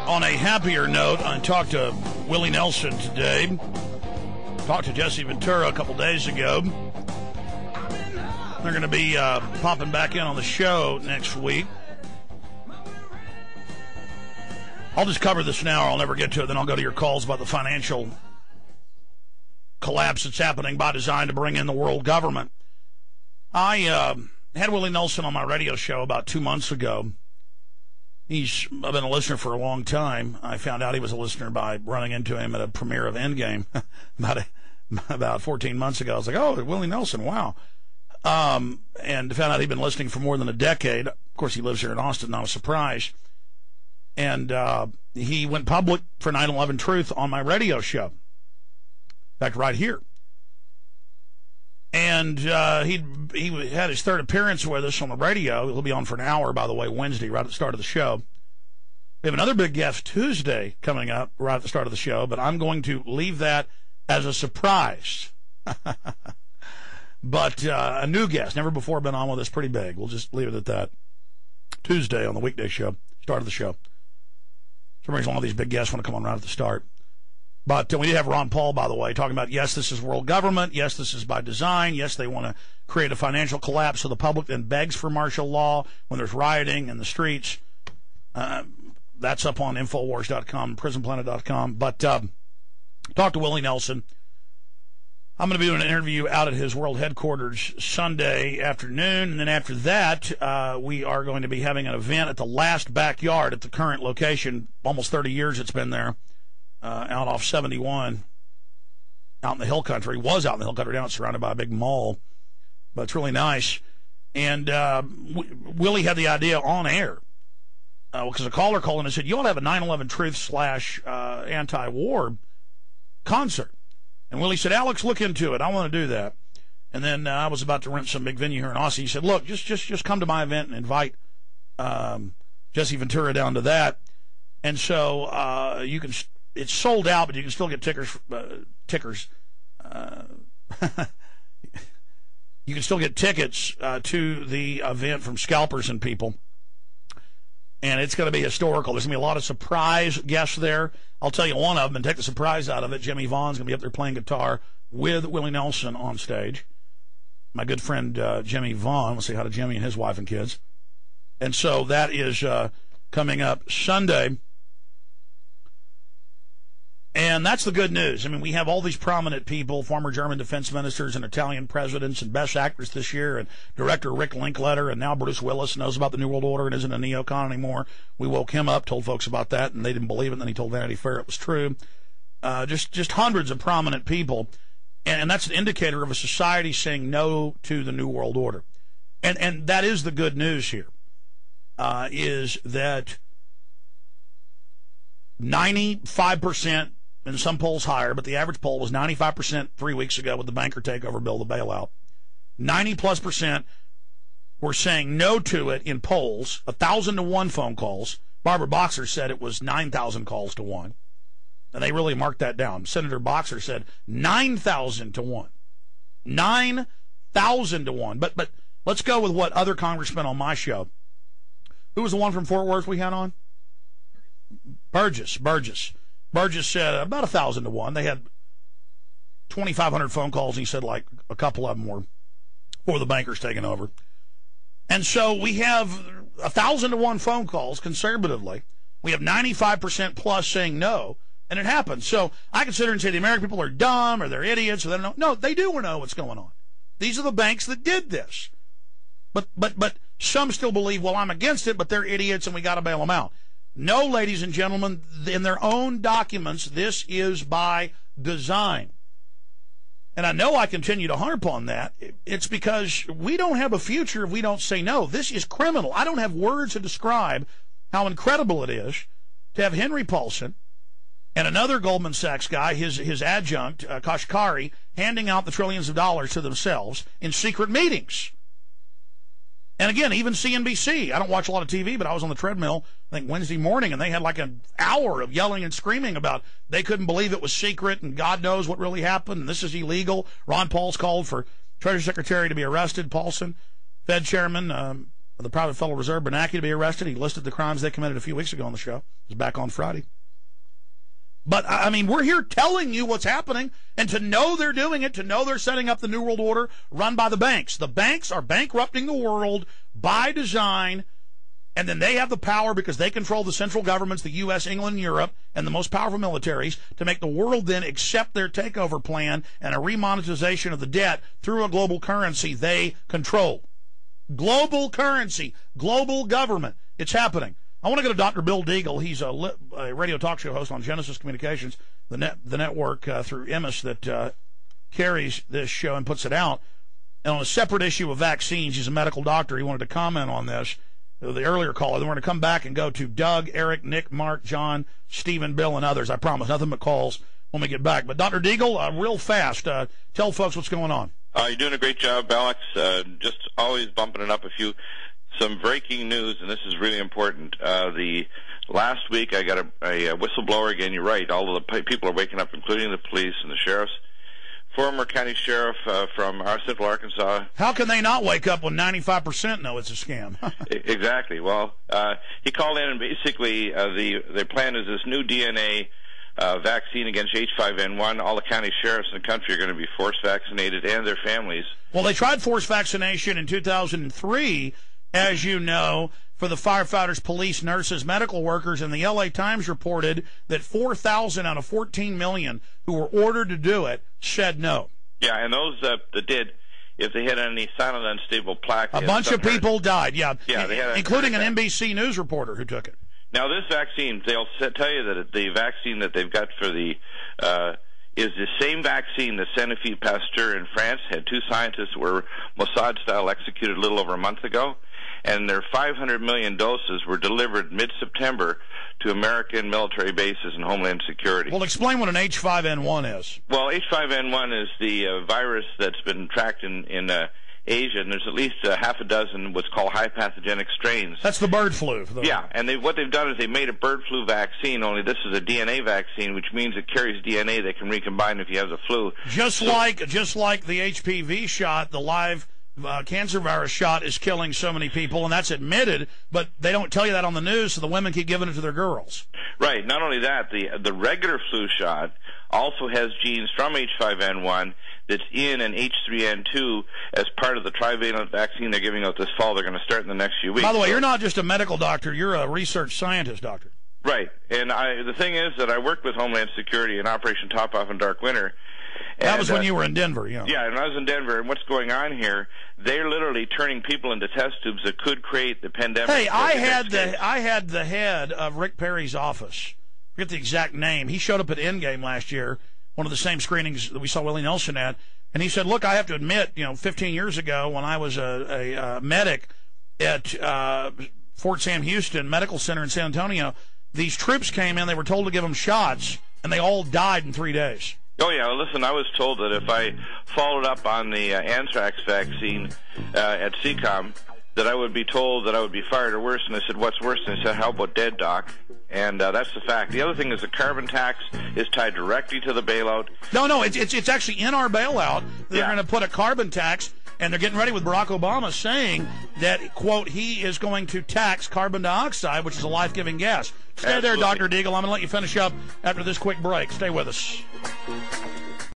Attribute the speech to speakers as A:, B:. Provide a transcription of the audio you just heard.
A: On a happier note, I talked to Willie Nelson today. Talked to Jesse Ventura a couple days ago. They're going to be popping back in on the show next week. I'll just cover this now, or I'll never get to it. Then I'll go to your calls about the financial collapse that's happening by design to bring in the world government. I had Willie Nelson on my radio show about 2 months ago. I've been a listener for a long time. I found out he was a listener by running into him at a premiere of Endgame about 14 months ago. I was like, oh, Willie Nelson, wow. And found out he'd been listening for more than a decade. Of course, he lives here in Austin, not a surprise. And he went public for 9/11 Truth on my radio show. In fact, right here. And he had his third appearance with us on the radio. He'll be on for an hour, by the way, Wednesday, right at the start of the show. We have another big guest Tuesday coming up right at the start of the show, but I'm going to leave that as a surprise. But a new guest, never before been on with us, pretty big. We'll just leave it at that. Tuesday on the weekday show, start of the show. For some reason, all these big guests want to come on right at the start. But we did have Ron Paul, by the way, talking about, yes, this is world government. Yes, this is by design. Yes, they want to create a financial collapse so the public then begs for martial law when there's rioting in the streets. That's up on Infowars.com, PrisonPlanet.com. But talk to Willie Nelson. I'm going to be doing an interview out at his world headquarters Sunday afternoon. And then after that, we are going to be having an event at the last backyard at the current location. Almost 30 years it's been there. Out off 71, out in the hill country. Was out in the hill country. Now it's surrounded by a big mall. But it's really nice. And Willie had the idea on air. Because a caller called in and said, you ought to have a 9/11 Truth / anti-war concert. And Willie said, Alex, look into it. I want to do that. And then I was about to rent some big venue here in Austin. He said, look, just come to my event and invite Jesse Ventura down to that. And so you can... It's sold out, but you can still get tickers. You can still get tickets to the event from scalpers and people. And it's going to be historical. There's going to be a lot of surprise guests there. I'll tell you one of them and take the surprise out of it. Jimmy Vaughn's going to be up there playing guitar with Willie Nelson on stage. My good friend Jimmy Vaughn. We'll say hi to Jimmy and his wife and kids. And so that is coming up Sunday. And that's the good news. I mean, we have all these prominent people, former German defense ministers and Italian presidents and best actress this year, and director Rick Linklater, and now Bruce Willis knows about the New World Order and isn't a neocon anymore. We woke him up, told folks about that, and they didn't believe it, and then he told Vanity Fair it was true. Just hundreds of prominent people. And that's an indicator of a society saying no to the New World Order. And that is the good news here, is that 95%, in some polls higher, but the average poll was 95% 3 weeks ago with the banker takeover bill, the bailout. 90+% were saying no to it in polls, 1,000 to 1 phone calls. Barbara Boxer said it was 9,000 calls to 1. And they really marked that down. Senator Boxer said 9,000 to 1. 9,000 to 1. But let's go with what other congressmen on my show. Who was the one from Fort Worth we had on? Burgess said about 1,000 to 1. They had 2,500 phone calls, and he said like a couple of them were for the bankers taking over. And so we have 1,000 to 1 phone calls conservatively. We have 95% plus saying no, and it happens. So I can sit here and say the American people are dumb or they're idiots or they don't know. No, they do know what's going on. These are the banks that did this. But some still believe, well, I'm against it, but they're idiots and we got to bail them out. No, ladies and gentlemen, in their own documents, this is by design. And I know I continue to harp on that. It's because we don't have a future if we don't say no. This is criminal. I don't have words to describe how incredible it is to have Henry Paulson and another Goldman Sachs guy, his adjunct, Kashkari, handing out the trillions of dollars to themselves in secret meetings. And again, even CNBC, I don't watch a lot of TV, but I was on the treadmill, I think Wednesday morning, and they had like an hour of yelling and screaming about they couldn't believe it was secret and God knows what really happened and this is illegal. Ron Paul's called for Treasury Secretary to be arrested, Paulson, Fed Chairman, the private Federal Reserve, Bernanke, to be arrested. He listed the crimes they committed a few weeks ago on the show. It was back on Friday. But, I mean, we're here telling you what's happening, and to know they're doing it, to know they're setting up the New World Order run by the banks. The banks are bankrupting the world by design, and then they have the power because they control the central governments, the U.S., England, and Europe, and the most powerful militaries, to make the world then accept their takeover plan and a remonetization of the debt through a global currency they control. Global currency, global government. It's happening. I want to go to Dr. Bill Deagle. He's a radio talk show host on Genesis Communications, the network through Emmis that carries this show and puts it out. And on a separate issue of vaccines, he's a medical doctor. He wanted to comment on this, the earlier caller. Then we're going to come back and go to Doug, Eric, Nick, Mark, John, Stephen, Bill, and others. I promise, nothing but calls when we get back. But Dr. Deagle, real fast, tell folks what's going on.
B: You're doing a great job, Alex. Just always bumping it up some breaking news, and this is really important. The last week I got a whistleblower again. You're right. All of the people are waking up, including the police and the sheriffs. Former county sheriff from our Central Arkansas.
A: How can they not wake up when 95% know it's a scam?
B: Exactly. Well, he called in, and basically the plan is this new DNA vaccine against H5N1. All the county sheriffs in the country are going to be forced vaccinated, and their families. Well,
A: they tried forced vaccination in 2003, as you know, for the firefighters, police, nurses, medical workers, and the L.A. Times reported that 4,000 out of 14 million who were ordered to do it said no.
B: Yeah, and those that did, if they had any silent unstable plaque,
A: a bunch of people died,
B: yeah
A: including an NBC News reporter who took it.
B: Now, this vaccine, they'll tell you that the vaccine that they've got for the is the same vaccine that Sanofi Pasteur in France had. Two scientists were Mossad-style executed a little over a month ago, and their 500 million doses were delivered mid-September to American military bases and Homeland Security.
A: Well, explain what an H5N1 is.
B: Well, H5N1 is the virus that's been tracked in Asia, and there's at least half a dozen what's called high pathogenic strains.
A: That's the bird flu.
B: Yeah, and what they've done is they made a bird flu vaccine, only this is a DNA vaccine, which means it carries DNA that can recombine if you have the flu.
A: Just like the HPV shot, the live cancer virus shot is killing so many people, and that's admitted, but they don't tell you that on the news, so the women keep giving it to their girls.
B: Right. Not only that, the regular flu shot also has genes from H5N1 that's in an H3N2 as part of the trivalent vaccine they're giving out this fall. They're going to start in the next few weeks.
A: By the way, you're not just a medical doctor, you're a research scientist doctor.
B: Right. And the thing is that I worked with Homeland Security in Operation Top Off in Dark Winter.
A: That was when you were in Denver, yeah.
B: Yeah, and I was in Denver, and what's going on here, they're literally turning people into test tubes that could create the pandemic.
A: Hey, I had the head of Rick Perry's office, I forget the exact name. He showed up at Endgame last year, one of the same screenings that we saw Willie Nelson at, and he said, look, I have to admit, 15 years ago when I was a medic at Fort Sam Houston Medical Center in San Antonio, these troops came in, they were told to give them shots, and they all died in 3 days.
B: Oh, yeah. Well, listen, I was told that if I followed up on the anthrax vaccine at CECOM, that I would be told that I would be fired or worse. And I said, what's worse? And they said, how about dead, Doc? And that's the fact. The other thing is the carbon tax is tied directly to the bailout.
A: No, it's actually in our bailout. They're going to put a carbon tax, and they're getting ready with Barack Obama saying that, quote, he is going to tax carbon dioxide, which is a life-giving gas. Stay there, Dr. Deagle. I'm going to let you finish up after this quick break. Stay with us.